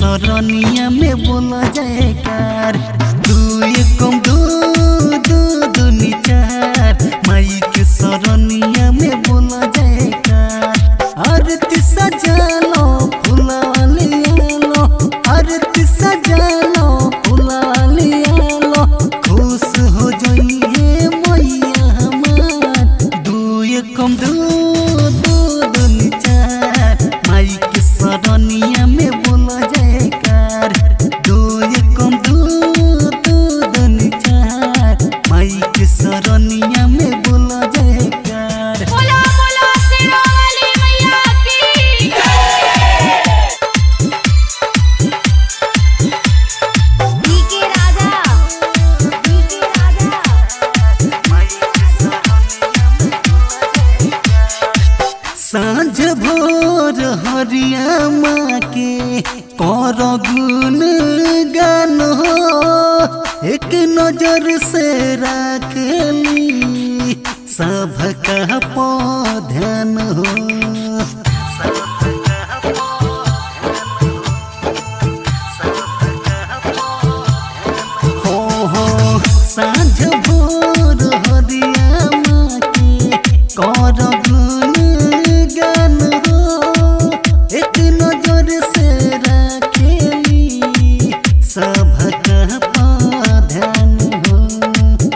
सरनिया में बोला जयकार। दू एकम दू दू दूनी चार माई के सरनिया में बोला जयकार। आरती सजालो फूला वाली आलो, आरती सजालो फूला वाली आलो, खुश हो जाइए मैया हमार। दू एकम दू दू दूनी चार माई के सरनिया में बोला जयकार। दू एकम दू दू दूनी चार माई के सरनिया में बोला जयकार। बोला बोला शेरा वाली मैया की। डीके राजा, डीके राजा। सांझ भोर हरिया माँ के कर गुण गान हो, एक नजर से राख ली सबका ध्यान हो। हो सांझ भोर हरिया माँ के कर गुण गान हो, एक नजर से राखेली सबका ध्यान हो।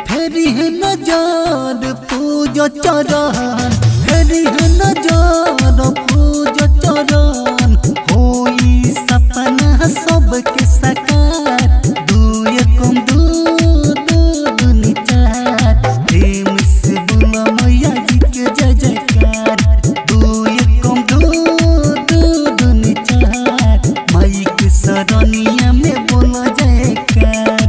फेरी है नजर पूज चरण, फेरी है नजर पूज चरण, होई सपना सबके साकार। दू एकम दू दू दूनी चार प्रेम से बोला मैया जी के जय जयकार। दू एकम दू दू दूनी चार माई के सरनिया में बोला जयकार।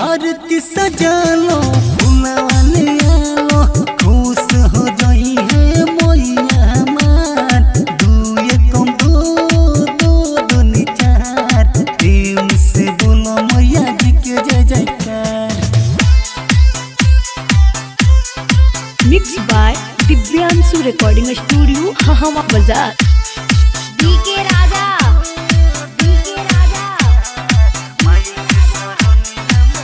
आरती सजालो फूला वाले आलो, खुश हो जाई है मैया हमार। दू एकम दू दू दूनी चार प्रेम से बोला मैया जी के जय जयकार। Mix by Divyanshu recording studio Hawa Bazar. DK Raja, DK राजा।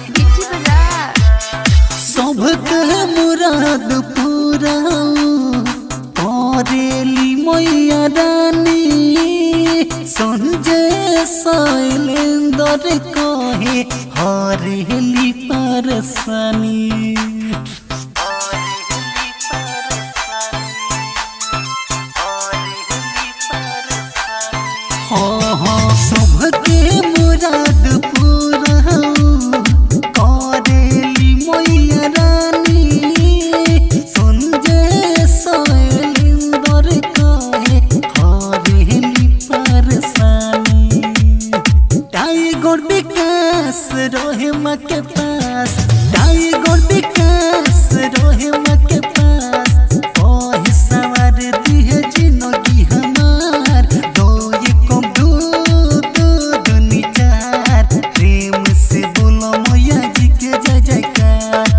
बिट्टी बाजार। सबके मुराद पूरा करेली मैया रानी, संजय शैलेंद्र कहे हरेली परसानी। सबके मुराद पूरा करेली मैया रानी, संजय शैलेंद्र कहे हरेली परसानी। टाइगर विकास रहे माँ के पास, टाइगर विकास रहे माँ के पास, कहे सवार दिहे जिंदगी हमार। दो एकम दू दू दूनी चार प्रेम से बोलो मैया जी के जय जयकार।